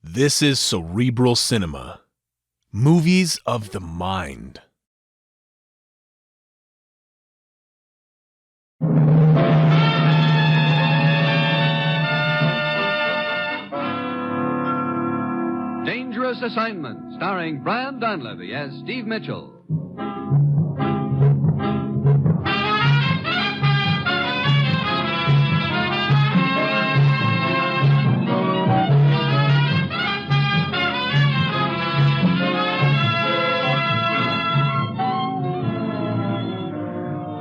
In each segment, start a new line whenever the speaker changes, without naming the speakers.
This is Cerebral Cinema. Movies of the mind.
Dangerous Assignment, starring Brian Donlevy as Steve Mitchell.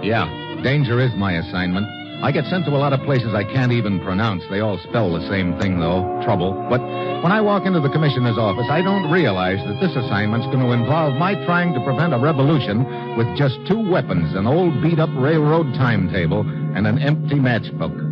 Yeah, danger is my assignment. I get sent to a lot of places I can't even pronounce. They all spell the same thing, though, trouble. But when I walk into the commissioner's office, I don't realize that this assignment's going to involve my trying to prevent a revolution with just two weapons, an old beat-up railroad timetable and an empty matchbook.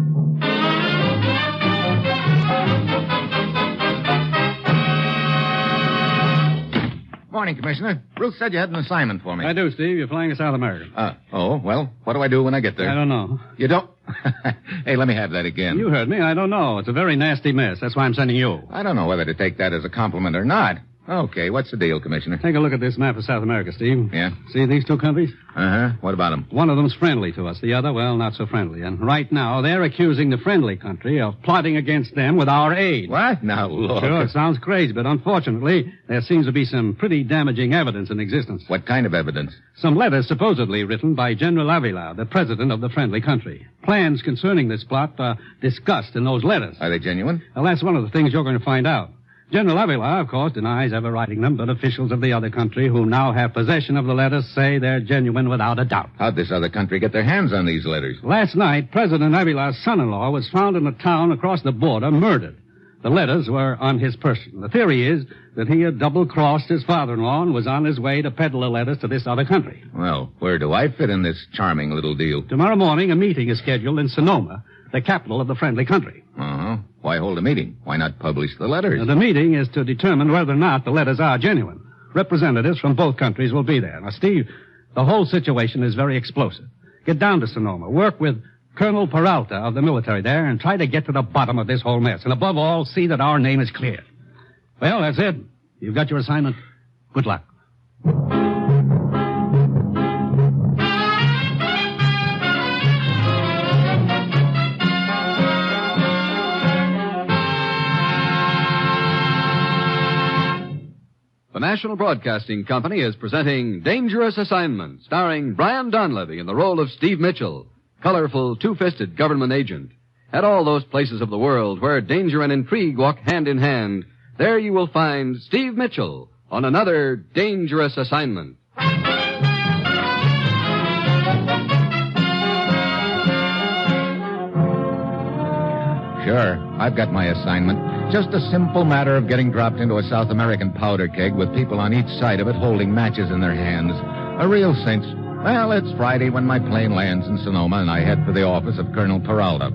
Morning, Commissioner. Ruth said you had an assignment for me.
I do, Steve. You're flying to South America.
Well, what do I do when I get there?
I don't know.
You don't? Hey, let me have that again.
You heard me. I don't know. It's a very nasty mess. That's why I'm sending you.
I don't know whether to take that as a compliment or not. Okay, what's the deal, Commissioner?
Take a look at this map of South America, Steve.
Yeah?
See these two countries?
Uh-huh. What about them?
One of them's friendly to us. The other, well, not so friendly. And right now, they're accusing the friendly country of plotting against them with our aid.
What? Now, look.
Sure, it sounds crazy, but unfortunately, there seems to be some pretty damaging evidence in existence.
What kind of evidence?
Some letters supposedly written by General Avila, the president of the friendly country. Plans concerning this plot are discussed in those letters.
Are they genuine?
Well, that's one of the things you're going to find out. General Avila, of course, denies ever writing them, but officials of the other country who now have possession of the letters say they're genuine without a doubt.
How'd this other country get their hands on these letters?
Last night, President Avila's son-in-law was found in a town across the border, murdered. The letters were on his person. The theory is that he had double-crossed his father-in-law and was on his way to peddle the letters to this other country.
Well, where do I fit in this charming little deal?
Tomorrow morning, a meeting is scheduled in Sonoma, the capital of the friendly country.
Uh-huh. Why hold a meeting? Why not publish the letters?
The meeting is to determine whether or not the letters are genuine. Representatives from both countries will be there. Now, Steve, the whole situation is very explosive. Get down to Sonoma. Work with Colonel Peralta of the military there and try to get to the bottom of this whole mess. And above all, see that our name is cleared. Well, that's it. You've got your assignment. Good luck.
The National Broadcasting Company is presenting Dangerous Assignment, starring Brian Donlevy in the role of Steve Mitchell, colorful, two-fisted government agent. At all those places of the world where danger and intrigue walk hand in hand, there you will find Steve Mitchell on another Dangerous Assignment.
Sure, I've got my assignment. Just a simple matter of getting dropped into a South American powder keg with people on each side of it holding matches in their hands. A real cinch. Well, it's Friday when my plane lands in Sonoma and I head for the office of Colonel Peralta.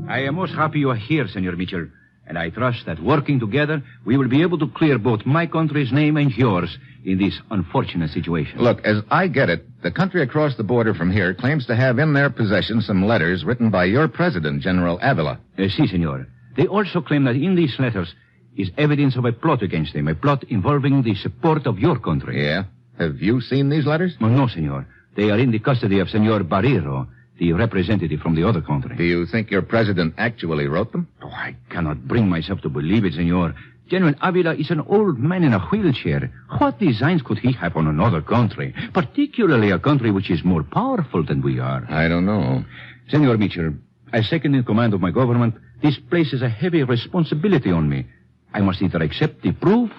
I am most happy you are here, Senor Mitchell. And I trust that working together, we will be able to clear both my country's name and yours in this unfortunate situation.
Look, as I get it, the country across the border from here claims to have in their possession some letters written by your president, General Avila.
Si, senor. They also claim that in these letters is evidence of a plot against them, a plot involving the support of your country.
Yeah? Have you seen these letters?
No, senor. They are in the custody of Senor Barrero, the representative from the other country.
Do you think your president actually wrote them?
Oh, I cannot bring myself to believe it, senor. General Avila is an old man in a wheelchair. What designs could he have on another country, particularly a country which is more powerful than we are?
I don't know.
Senor Mitchell, as second in command of my government, this places a heavy responsibility on me. I must either accept the proof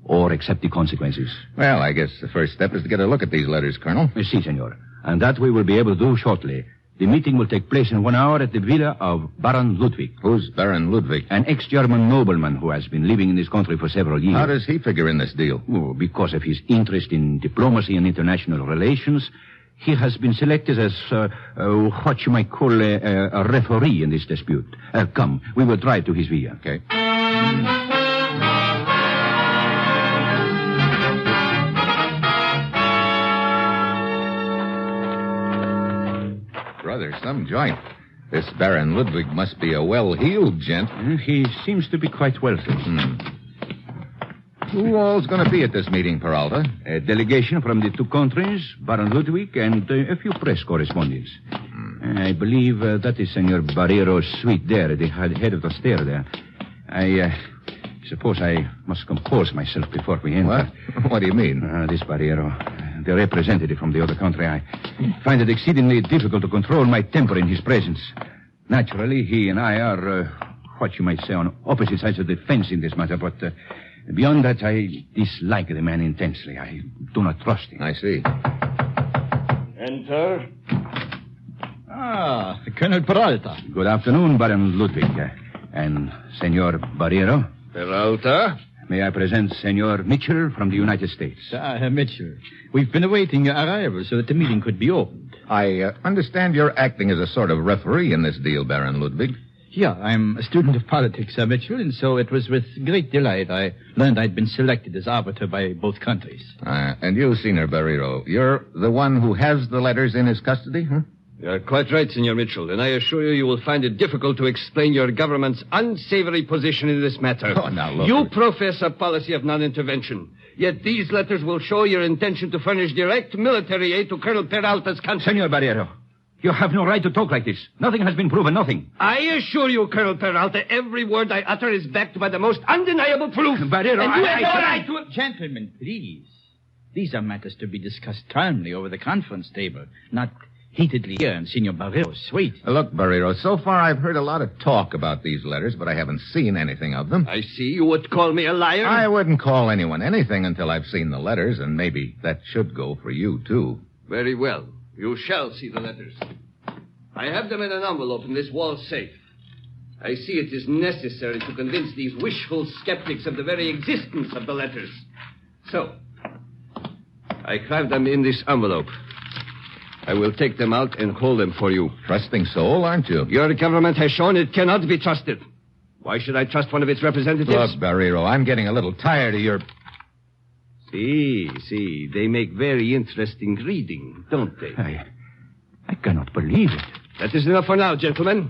or accept the consequences.
Well, I guess the first step is to get a look at these letters, Colonel.
Si, senor. And that we will be able to do shortly. The meeting will take place in 1 hour at the villa of Baron Ludwig.
Who's Baron Ludwig?
An ex-German nobleman who has been living in this country for several years.
How does he figure in this deal?
Oh, because of his interest in diplomacy and international relations, he has been selected as, what you might call a referee in this dispute. Come, we will drive to his villa.
Okay. Brother, some joint. This Baron Ludwig must be a well-heeled gent.
He seems to be quite wealthy.
Who all's going to be at this meeting, Peralta?
A delegation from the two countries, Baron Ludwig, and a few press correspondents. I believe that is Senor Barrero's suite there, at the head of the stair there. I suppose I must compose myself before we enter.
What do you mean?
This Barrero, the representative from the other country, I find it exceedingly difficult to control my temper in his presence. Naturally, he and I are, what you might say, on opposite sides of the fence in this matter, but beyond that, I dislike the man intensely. I do not trust him.
I see.
Enter.
Ah, Colonel Peralta.
Good afternoon, Baron Ludwig. And Senor Barrero.
Peralta.
May I present Senor Mitchell from the United States?
Herr Mitchell. We've been awaiting your arrival so that the meeting could be opened.
I understand you're acting as a sort of referee in this deal, Baron Ludwig.
Yeah, I'm a student of politics, Herr Mitchell, and so it was with great delight I learned I'd been selected as arbiter by both countries.
And you, Senor Barrero, you're the one who has the letters in his custody, huh?
You're quite right, Senor Mitchell, and I assure you will find it difficult to explain your government's unsavory position in this matter.
Oh, now, look.
You profess a policy of non-intervention, yet these letters will show your intention to furnish direct military aid to Colonel Peralta's country.
Senor Barrero, you have no right to talk like this. Nothing has been proven, nothing.
I assure you, Colonel Peralta, every word I utter is backed by the most undeniable proof.
Barrero,
and you have no right to...
Gentlemen, please. These are matters to be discussed calmly over the conference table, not heatedly here in Senor Barrero's suite.
Look, Barrero, so far I've heard a lot of talk about these letters, but I haven't seen anything of them.
I see you would call me a liar.
I wouldn't call anyone anything until I've seen the letters, and maybe that should go for you, too.
Very well. You shall see the letters. I have them in an envelope in this wall safe. I see it is necessary to convince these wishful skeptics of the very existence of the letters. So, I have them in this envelope. I will take them out and hold them for you.
Trusting soul, aren't you?
Your government has shown it cannot be trusted. Why should I trust one of its representatives?
Look, Barrero, I'm getting a little tired of your...
See. They make very interesting reading, don't they?
I cannot believe it.
That is enough for now, gentlemen.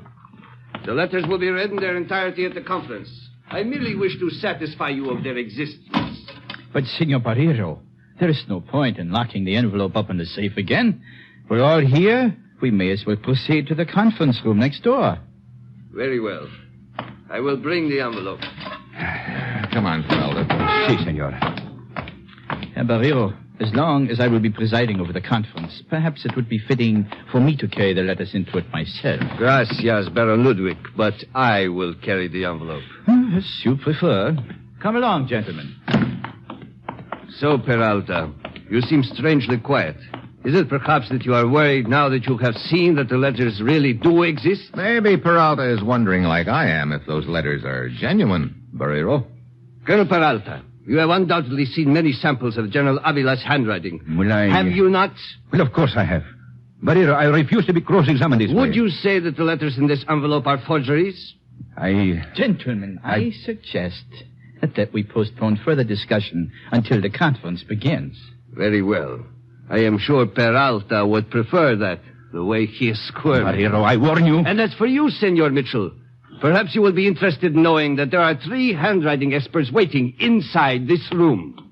The letters will be read in their entirety at the conference. I merely wish to satisfy you of their existence.
But, Senor Barrero, there is no point in locking the envelope up in the safe again. We're all here. We may as well proceed to the conference room next door.
Very well. I will bring the envelope.
Come on, Peralta.
Si, senor.
Herr Barrero, as long as I will be presiding over the conference, perhaps it would be fitting for me to carry the letters into it myself.
Gracias, Baron Ludwig, but I will carry the envelope.
As you prefer. Come along, gentlemen.
So, Peralta, you seem strangely quiet. Is it perhaps that you are worried now that you have seen that the letters really do exist?
Maybe Peralta is wondering, like I am, if those letters are genuine, Barrero.
Colonel Peralta, you have undoubtedly seen many samples of General Avila's handwriting.
Well,
Have you not?
Well, of course I have. Barrero, I refuse to be cross-examined this way.
Would you say that the letters in this envelope are forgeries?
Gentlemen, I suggest that we postpone further discussion until the conference begins.
Very well. I am sure Peralta would prefer that, the way he is squirming.
Barrero, I warn you.
And as for you, Senor Mitchell, perhaps you will be interested in knowing that there are 3 handwriting experts waiting inside this room.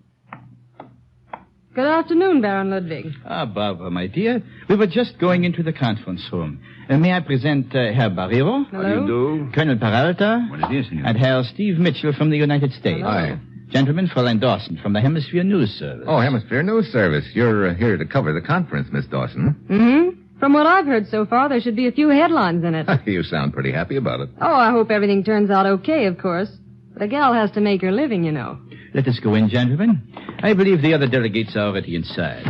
Good afternoon, Baron Ludwig.
Barbara, my dear, we were just going into the conference room. May I present Herr Barrero?
Hello.
How do you do?
Colonel Peralta?
What is this, senor?
And Herr Steve Mitchell from the United States.
Hi.
Gentlemen, Fräulein Dawson from the Hemisphere News Service.
Oh, Hemisphere News Service. You're here to cover the conference, Miss Dawson.
Mm-hmm. From what I've heard so far, there should be a few headlines in it.
You sound pretty happy about it.
Oh, I hope everything turns out okay, of course. But a gal has to make her living, you know.
Let us go in, gentlemen. I believe the other delegates are already inside.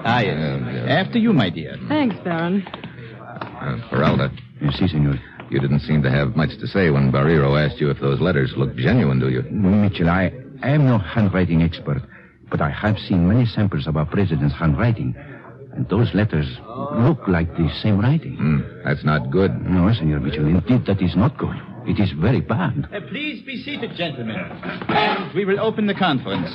Yes. After you, my dear.
Thanks, Baron.
Peralta,
Si, senor.
you didn't seem to have much to say when Barrero asked you if those letters looked genuine, do you?
Mitchell, I am no handwriting expert, but I have seen many samples of our president's handwriting. And those letters look like the same writing.
That's not good.
No, Senor Mitchell, indeed that is not good. It is very bad.
Please be seated, gentlemen. And we will open the conference.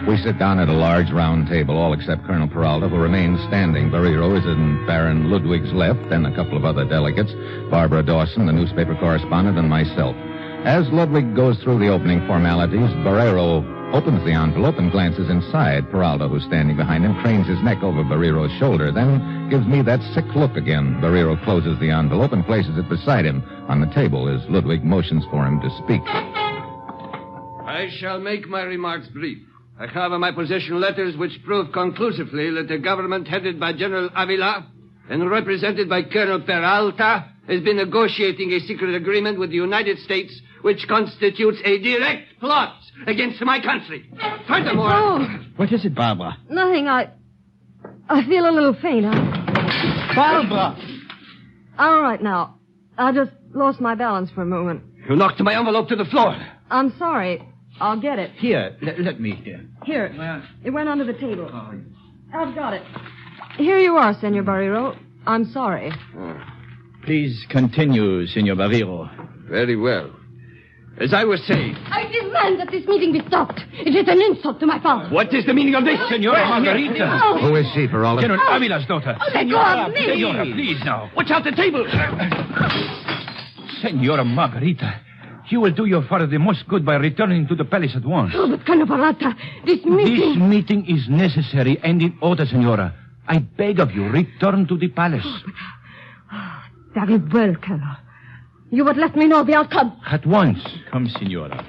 We sit down at a large round table, all except Colonel Peralta, who remains standing. Barrero is in Baron Ludwig's left, and a couple of other delegates, Barbara Dawson, the newspaper correspondent, and myself. As Ludwig goes through the opening formalities, Barrero opens the envelope and glances inside. Peralta, who's standing behind him, cranes his neck over Barrero's shoulder, then gives me that sick look again. Barrero closes the envelope and places it beside him on the table as Ludwig motions for him to speak.
I shall make my remarks brief. I have in my possession letters which prove conclusively that the government headed by General Avila and represented by Colonel Peralta has been negotiating a secret agreement with the United States which constitutes a direct plot against my country. Furthermore...
Oh,
What is it, Barbara?
nothing. I feel a little faint.
Barbara!
All right, now. I just lost my balance for a moment.
You knocked my envelope to the floor.
I'm sorry. I'll get it.
Here, let me here.
Here. It went under the table. I've got it. Here you are, Senor Barrero. I'm sorry.
Please continue, Senor Barrero.
Very well. As I was saying...
I demand that this meeting be stopped. It is an insult to my father.
What is the meaning of this, Senora Margarita?
Oh.
Who is she, Peralta?
General Avila's daughter.
Let go of me.
Senora, please now.
Watch out the table!
Senora Margarita, you will do your father the most good by returning to the palace at once.
Oh, but Colonel Peralta, this
This
meeting...
meeting is necessary and in order, Senora. I beg of you, return to the palace.
Very well, Colonel. You would let me know the outcome.
At once.
Come, Senora.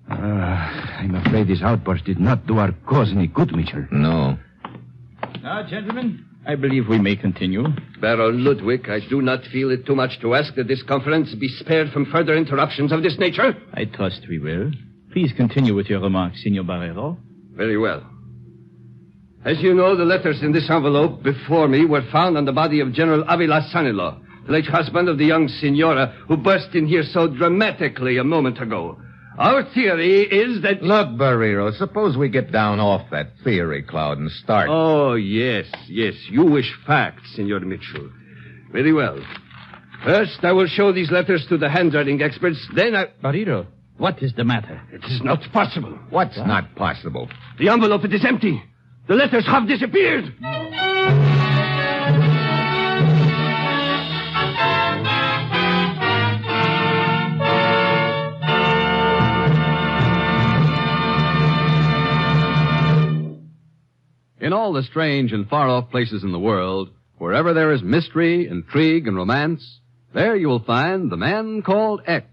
I'm afraid this outburst did not do our cause any good, Mitchell.
No.
Now, gentlemen, I believe we may continue.
Baron Ludwig, I do not feel it too much to ask that this conference be spared from further interruptions of this nature.
I trust we will. Please continue with your remarks, Senor Barrero.
Very well. As you know, the letters in this envelope before me were found on the body of General Avila's son-in-law, the late husband of the young senora who burst in here so dramatically a moment ago. Our theory is that...
Look, Barrero, suppose we get down off that theory cloud and start.
Oh, yes. You wish facts, Senor Mitchell. Very well. First, I will show these letters to the handwriting experts. Then
Barrero, what is the matter?
It is not possible.
What's not possible?
The envelope, it is empty. The letters have disappeared.
In all the strange and far-off places in the world, wherever there is mystery, intrigue, and romance, there you will find The Man Called X.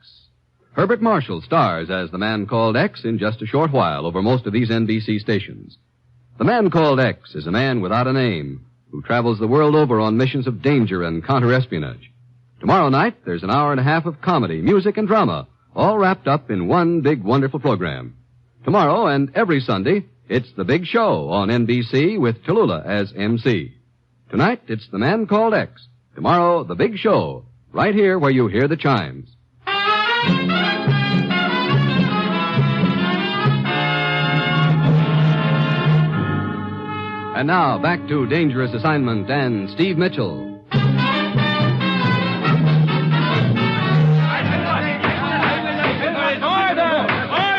Herbert Marshall stars as The Man Called X in just a short while over most of these NBC stations. The Man Called X is a man without a name who travels the world over on missions of danger and counter-espionage. Tomorrow night, there's an hour and a half of comedy, music, and drama, all wrapped up in one big, wonderful program. Tomorrow and every Sunday, it's The Big Show on NBC with Tallulah as MC. Tonight, it's The Man Called X. Tomorrow, The Big Show, right here where you hear the chimes. And now, back to Dangerous Assignment and Steve Mitchell.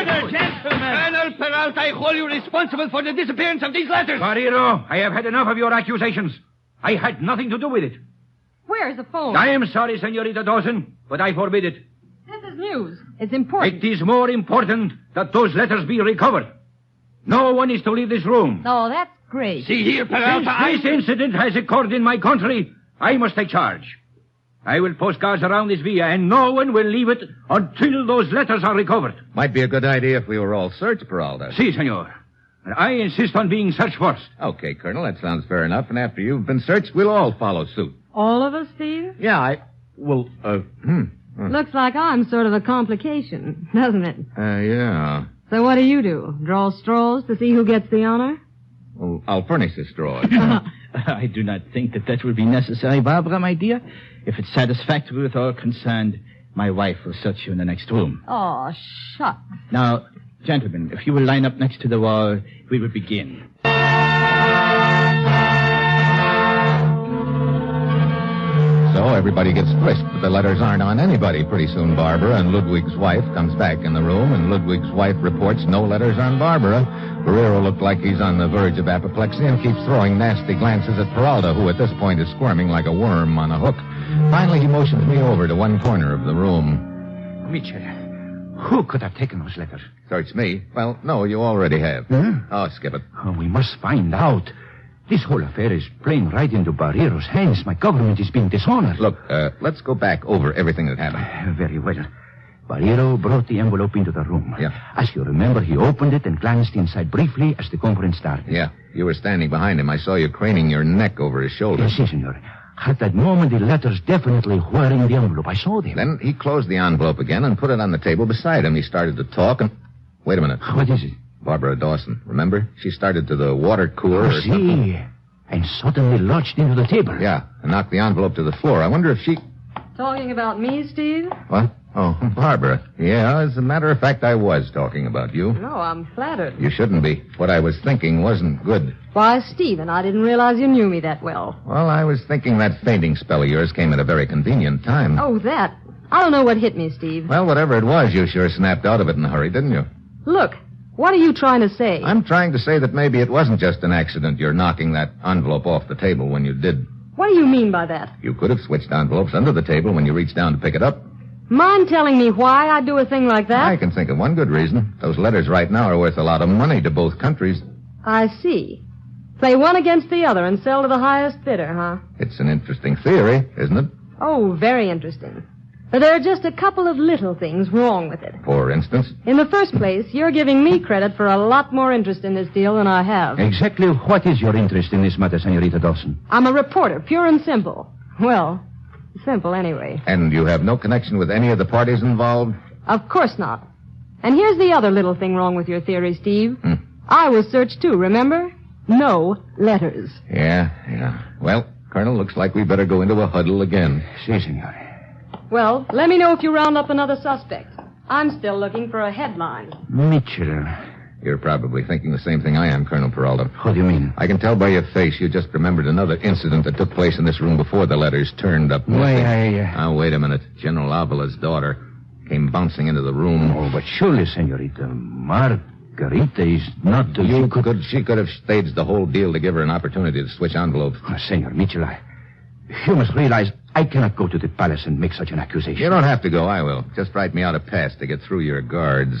Colonel Peralta, I hold you responsible for the disappearance of these letters.
Barrero, I have had enough of your accusations. I had nothing to do with it.
Where's the phone?
I am sorry, Senorita Dawson, but I forbid it.
This is news. It's important.
It is more important that those letters be recovered. No one is to leave this room.
Oh, that's great.
See here, Peralta,
Since this incident has occurred in my country, I must take charge. I will post guards around this villa, and no one will leave it until those letters are recovered.
Might be a good idea if we were all searched, Peralta.
Si, senor. And I insist on being searched first.
Okay, Colonel, that sounds fair enough. And after you've been searched, we'll all follow suit.
All of us, Steve?
Yeah,
Looks like I'm sort of a complication, doesn't it?
Yeah.
So what do? Draw straws to see who gets the honor?
Well, I'll furnish the straws.
I do not think that will be necessary, Barbara, my dear. If it's satisfactory with all concerned, my wife will search you in the next room.
Oh, shucks.
Now, gentlemen, if you will line up next to the wall, we will begin.
So every everybody gets frisked, but the letters aren't on anybody. Pretty soon, Barbara and Ludwig's wife comes back in the room, and Ludwig's wife reports no letters on Barbara. Barrero looked like he's on the verge of apoplexy and keeps throwing nasty glances at Peralta, who at this point is squirming like a worm on a hook. Finally, he motions me over to one corner of the room.
Mitchell, who could have taken those letters?
Search me? Well, no, you already have.
Huh?
Oh, skip it.
Oh, we must find out. This whole affair is playing right into Barrero's hands. My government is being dishonored.
Look, let's go back over everything that happened.
Very well. Barrero brought the envelope into the room.
Yeah.
As you remember, he opened it and glanced inside briefly as the conference started.
Yeah, you were standing behind him. I saw you craning your neck over his shoulder.
Yes, senor. At that moment, the letters definitely were in the envelope. I saw them.
Then he closed the envelope again and put it on the table beside him. He started to talk and... Wait a minute.
What is it?
Barbara Dawson, remember? She started to the water cooler or
See.
something.
And suddenly lurched into the table.
Yeah, and knocked the envelope to the floor. I wonder if she...
Talking about me, Steve?
What? Oh, Barbara. Yeah, as a matter of fact, I was talking about you.
No, I'm flattered.
You shouldn't be. What I was thinking wasn't good.
Why, Stephen, I didn't realize you knew me that well.
Well, I was thinking that fainting spell of yours came at a very convenient time.
Oh, that. I don't know what hit me, Steve.
Well, whatever it was, you sure snapped out of it in a hurry, didn't you?
Look, what are you trying to say?
I'm trying to say that maybe it wasn't just an accident, you're knocking that envelope off the table when you did.
What do you mean by that?
You could have switched envelopes under the table when you reached down to pick it up.
Mind telling me why I'd do a thing like that?
I can think of one good reason. Those letters right now are worth a lot of money to both countries.
I see. Play one against the other and sell to the highest bidder, huh?
It's an interesting theory, isn't it?
Oh, very interesting. But there are just a couple of little things wrong with it.
For instance?
In the first place, you're giving me credit for a lot more interest in this deal than I have.
Exactly what is your interest in this matter, Senorita Dawson?
I'm a reporter, pure and simple. Well, simple anyway.
And you have no connection with any of the parties involved?
Of course not. And here's the other little thing wrong with your theory, Steve. I was searched too, remember? No letters.
Yeah. Well, Colonel, looks like we better go into a huddle again.
Si, senor.
Well, let me know if you round up another suspect. I'm still looking for a headline.
Mitchell.
You're probably thinking the same thing I am, Colonel Peralta.
What do you mean?
I can tell by your face you just remembered another incident that took place in this room before the letters turned up.
Why,
Now, wait a minute. General Avala's daughter came bouncing into the room.
Oh, but surely, Senorita, Margarita is not...
She could have staged the whole deal to give her an opportunity to switch envelopes.
Oh, Senor Mitchell, you must realize I cannot go to the palace and make such an accusation.
You don't have to go, I will. Just write me out a pass to get through your guards.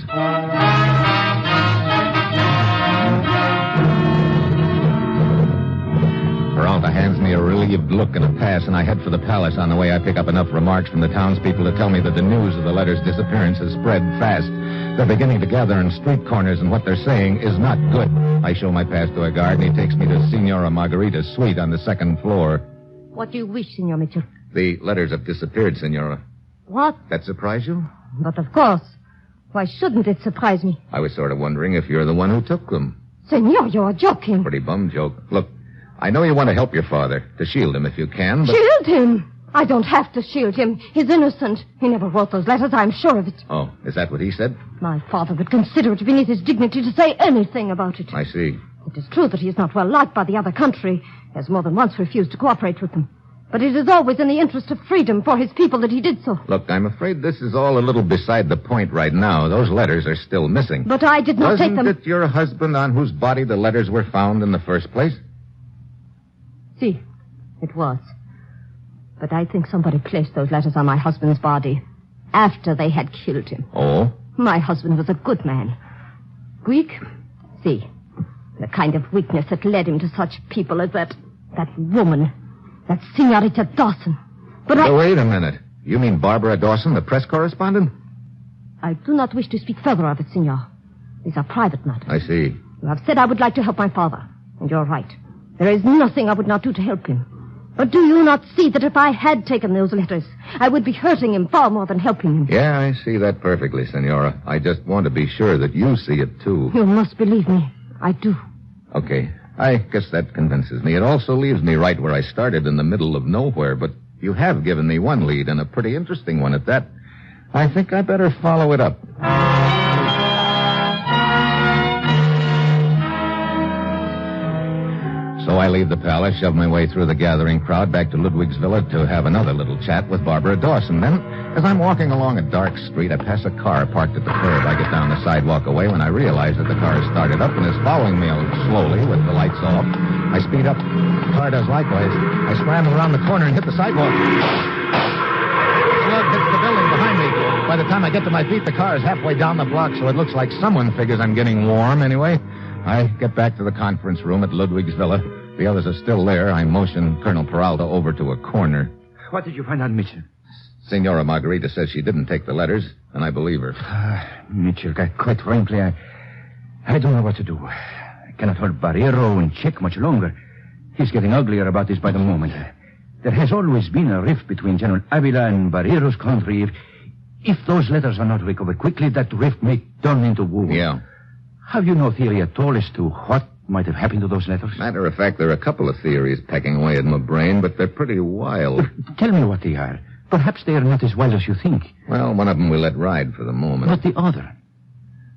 Peralta hands me a relieved look and a pass, and I head for the palace. On the way, I pick up enough remarks from the townspeople to tell me that the news of the letter's disappearance has spread fast. They're beginning to gather in street corners, and what they're saying is not good. I show my pass to a guard, and he takes me to Senora Margarita's suite on the second floor.
What do you wish, Senor Mitchell?
The letters have disappeared, Senora.
What?
That surprise you?
But of course. Why shouldn't it surprise me?
I was sort of wondering if you're the one who took them.
Senor, you're joking.
Pretty bum joke. Look, I know you want to help your father, to shield him if you can, but...
Shield him? I don't have to shield him. He's innocent. He never wrote those letters, I'm sure of it.
Oh, is that what he said?
My father would consider it beneath his dignity to say anything about it.
I see.
It is true that he is not well liked by the other country. He has more than once refused to cooperate with them. But it is always in the interest of freedom for his people that he did so.
Look, I'm afraid this is all a little beside the point right now. Those letters are still missing.
But I did not take them...
Wasn't it your husband on whose body the letters were found in the first place?
See, it was. But I think somebody placed those letters on my husband's body after they had killed him.
Oh?
My husband was a good man. Weak? See, the kind of weakness that led him to such people as that woman... That Senorita Dawson. But
Wait a minute. You mean Barbara Dawson, the press correspondent?
I do not wish to speak further of it, Senor. These are private matters.
I see.
You have said I would like to help my father. And you're right. There is nothing I would not do to help him. But do you not see that if I had taken those letters, I would be hurting him far more than helping him?
Yeah, I see that perfectly, Senora. I just want to be sure that you see it, too.
You must believe me. I do.
Okay. I guess that convinces me. It also leaves me right where I started, in the middle of nowhere, but you have given me one lead, and a pretty interesting one at that. I think I better follow it up. So I leave the palace, shove my way through the gathering crowd back to Ludwig's villa to have another little chat with Barbara Dawson. Then, as I'm walking along a dark street, I pass a car parked at the curb. I get down the sidewalk away when I realize that the car has started up and is following me slowly with the lights off. I speed up. The car does likewise. I scramble around the corner and hit the sidewalk. Slug hits the building behind me. By the time I get to my feet, the car is halfway down the block, so it looks like someone figures I'm getting warm anyway. I get back to the conference room at Ludwig's villa. The others are still there. I motion Colonel Peralta over to a corner.
What did you find out, Mitchell?
Senora Margarita says she didn't take the letters, and I believe her.
Mitchell, quite frankly, I don't know what to do. I cannot hold Barrero in check much longer. He's getting uglier about this by the moment. There has always been a rift between General Avila and Barrero's country. If those letters are not recovered quickly, that rift may turn into war.
Yeah.
Have you no theory at all as to what might have happened to those letters?
Matter of fact, there are a couple of theories pecking away at my brain, but they're pretty wild.
Tell me what they are. Perhaps they are not as wild as you think.
Well, one of them we'll let ride for the moment.
But the other?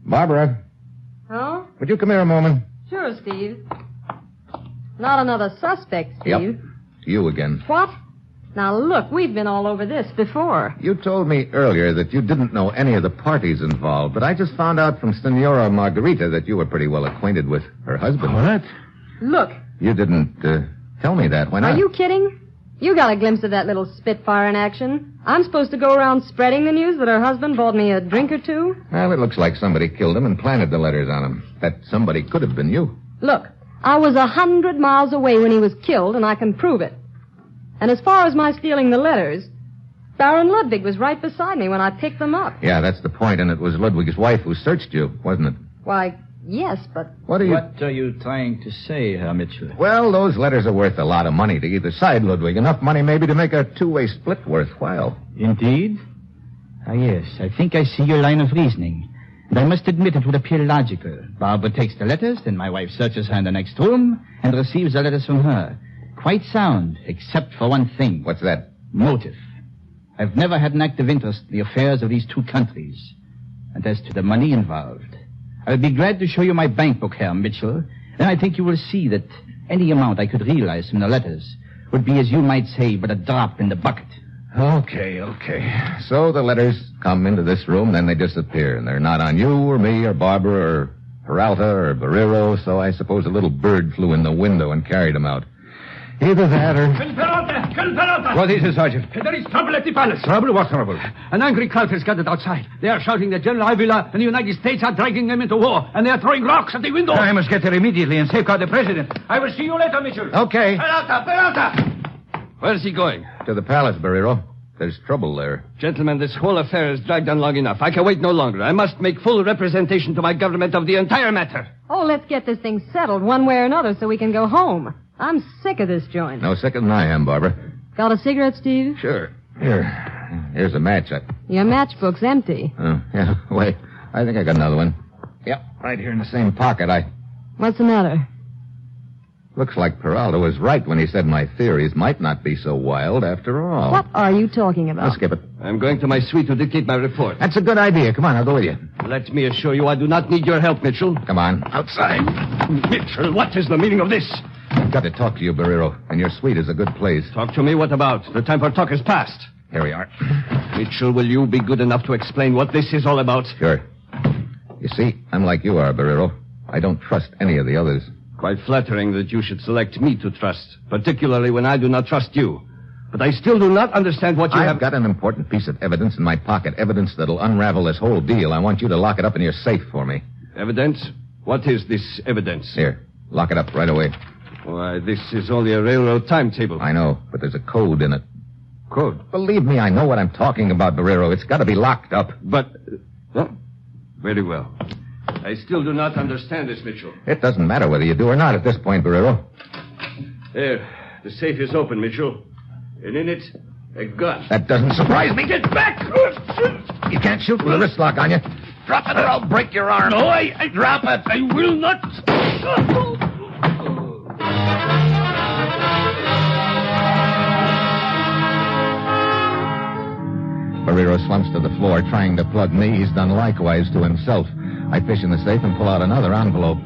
Barbara,
Huh?
would you come here a moment?
Sure, Steve. Not another suspect, Steve.
Yep. You again.
What? Now, look, we've been all over this before.
You told me earlier that you didn't know any of the parties involved, but I just found out from Senora Margarita that you were pretty well acquainted with her husband.
What?
Look,
You didn't tell me that. Why not?
are you kidding? You got a glimpse of that little Spitfire in action. I'm supposed to go around spreading the news that her husband bought me a drink or two?
Well, it looks like somebody killed him and planted the letters on him. That somebody could have been you.
Look, I was 100 miles away when he was killed, and I can prove it. And as far as my stealing the letters, Baron Ludwig was right beside me when I picked them up.
Yeah, that's the point, and it was Ludwig's wife who searched you, wasn't it?
Why, yes, but...
What are
you trying to say, Herr Mitchell?
Well, those letters are worth a lot of money to either side, Ludwig. Enough money maybe to make a two-way split worthwhile.
Indeed? Ah, yes. I think I see your line of reasoning. And I must admit it would appear logical. Barbara takes the letters, then my wife searches her in the next room and receives the letters from her. Quite sound, except for one thing.
What's that?
Motive. I've never had an active interest in the affairs of these two countries. And as to the money involved, I'll be glad to show you my bank book, Herr Mitchell. Then I think you will see that any amount I could realize from the letters would be, as you might say, but a drop in the bucket.
Okay. So the letters come into this room, then they disappear, and they're not on you or me or Barbara or Peralta or Barrero, so I suppose a little bird flew in the window and carried them out. Either that or...
Peralta!
What is it, Sergeant?
There is trouble at the palace.
Trouble? What trouble?
An angry crowd has gathered outside. They are shouting that General Avila and the United States are dragging them into war, and they are throwing rocks at the window.
I must get there immediately and safeguard the president.
I will see you later, Mitchell.
Okay.
Peralta! Where's he going?
To the palace, Barrero. There's trouble there.
Gentlemen, this whole affair has dragged on long enough. I can wait no longer. I must make full representation to my government of the entire matter.
Oh, let's get this thing settled one way or another so we can go home. I'm sick of this joint.
No sicker than I am, Barbara.
Got a cigarette, Steve?
Sure. Here's a match.
Your matchbook's empty.
Oh, yeah. Wait. I think I got another one. Yep, right here in the same pocket.
What's the matter?
Looks like Peralta was right when he said my theories might not be so wild after all.
What are you talking about?
Let's skip it.
I'm going to my suite to dictate my report.
That's a good idea. Come on, I'll go with you.
Let me assure you I do not need your help, Mitchell.
Come on, outside.
Mitchell, what is the meaning of this?
I've got to talk to you, Barrero, and your suite is a good place.
Talk to me. What about? The time for talk is past.
Here we are.
Mitchell, will you be good enough to explain what this is all about?
Sure. You see, I'm like you are, Barrero. I don't trust any of the others.
Quite flattering that you should select me to trust, particularly when I do not trust you. But I still do not understand what you have...
I've got an important piece of evidence in my pocket, evidence that'll unravel this whole deal. I want you to lock it up in your safe for me.
Evidence? What is this evidence?
Here, lock it up right away.
Why, this is only a railroad timetable.
I know, but there's a code in it.
Code?
Believe me, I know what I'm talking about, Barrero. It's got to be locked up.
But... very well. I still do not understand this, Mitchell.
It doesn't matter whether you do or not at this point, Barrero.
There. The safe is open, Mitchell. And in it, a gun.
That doesn't surprise me.
Get back!
You can't shoot with a wrist lock on you. Drop it or I'll break your arm.
No, I drop it. I will not.
Barrero slumps to the floor, trying to plug me. He's done likewise to himself. I fish in the safe and pull out another envelope.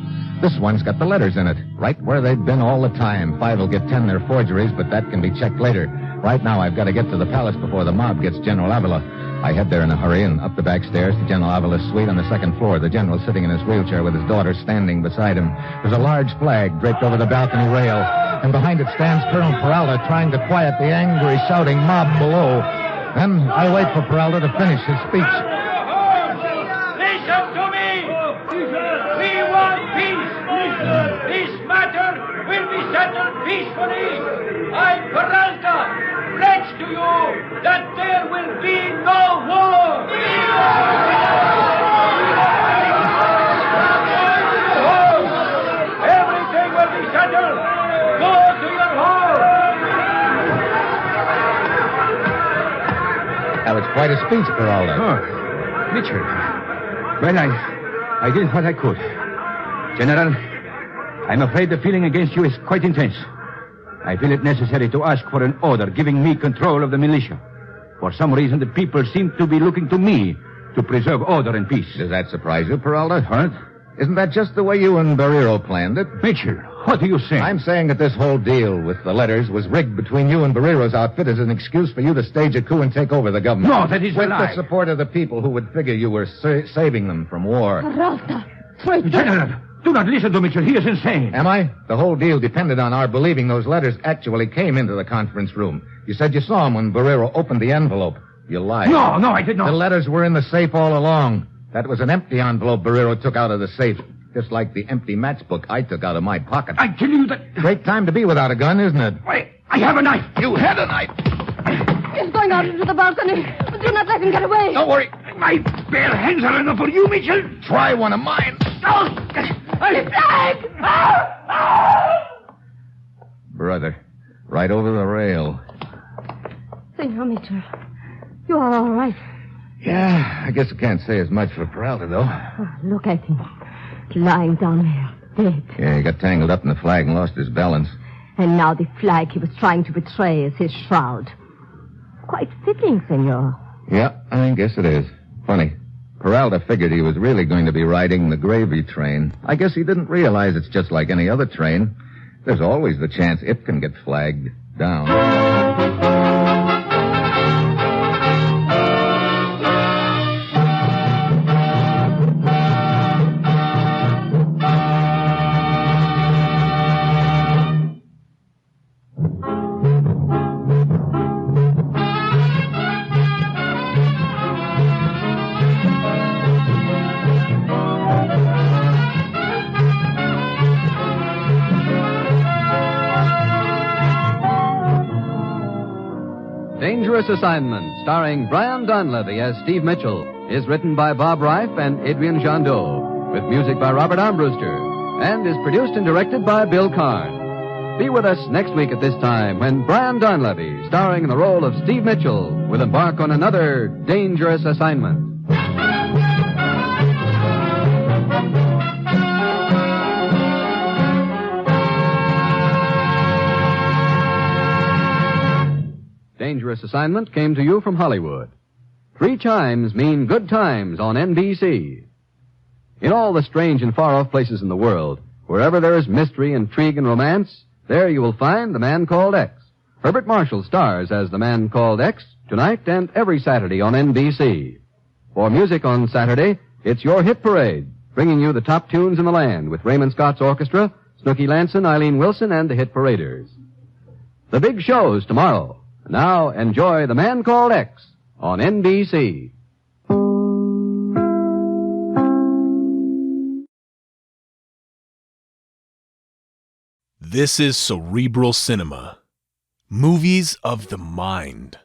This one's got the letters in it, right where they've been all the time. 5 will get 10 they're forgeries, but that can be checked later. Right now, I've got to get to the palace before the mob gets General Avila. I head there in a hurry and up the back stairs to General Avila's suite on the second floor. The general sitting in his wheelchair with his daughter standing beside him. There's a large flag draped over the balcony rail, and behind it stands Colonel Peralta trying to quiet the angry, shouting mob below. Then I wait for Peralta to finish his speech.
Listen to me! We want peace! This matter will be settled peacefully! I, Peralta, pledge to you that there will be no war! Everything will be settled! Go to your home!
That was quite a speech, Peralta.
Oh, Mitchell. Well, I did what I could. General, I'm afraid the feeling against you is quite intense. I feel it necessary to ask for an order giving me control of the militia. For some reason, the people seem to be looking to me to preserve order and peace.
Does that surprise you, Peralta? Huh? Isn't that just the way you and Barrero planned it?
Mitchell, what are you saying?
I'm saying that this whole deal with the letters was rigged between you and Barrero's outfit as an excuse for you to stage a coup and take over the government.
No, that is a
with
lie.
the support of the people who would figure you were saving them from war.
Peralta, traitor.
General, do not listen to Mitchell. He is insane.
Am I? The whole deal depended on our believing those letters actually came into the conference room. You said you saw them when Barrero opened the envelope. You lied.
No, I did not.
The letters were in the safe all along. That was an empty envelope Barrero took out of the safe. Just like the empty matchbook I took out of my pocket.
I tell you that...
Great time to be without a gun, isn't it?
I have a knife.
You had a knife.
He's going out into the balcony. Do not let him get away.
Don't worry.
My bare hands are enough for you, Mitchell.
Try one of mine.
Flag!
Brother, right over the rail.
Senor Mitchell, you are all right.
Yeah, I guess I can't say as much for Peralta, though.
Oh, look at him. Lying down there, dead.
Yeah, he got tangled up in the flag and lost his balance.
And now the flag he was trying to betray is his shroud. Quite fitting, senor.
Yeah, I guess it is. Funny. Peralta figured he was really going to be riding the gravy train. I guess he didn't realize it's just like any other train. There's always the chance it can get flagged down.
Dangerous Assignment, starring Brian Donlevy as Steve Mitchell, is written by Bob Reif and Adrian Jandot, with music by Robert Armbruster, and is produced and directed by Bill Karn. Be with us next week at this time when Brian Donlevy, starring in the role of Steve Mitchell, will embark on another Dangerous Assignment. Dangerous Assignment came to you from Hollywood. 3 chimes mean good times on NBC. In all the strange and far-off places in the world, wherever there is mystery, intrigue, and romance, there you will find The Man Called X. Herbert Marshall stars as The Man Called X tonight and every Saturday on NBC. For music on Saturday, it's your hit parade, bringing you the top tunes in the land with Raymond Scott's orchestra, Snooky Lanson, Eileen Wilson, and the Hit Paraders. The big show's tomorrow. Now enjoy The Man Called X on NBC.
This is Cerebral Cinema. Movies of the mind.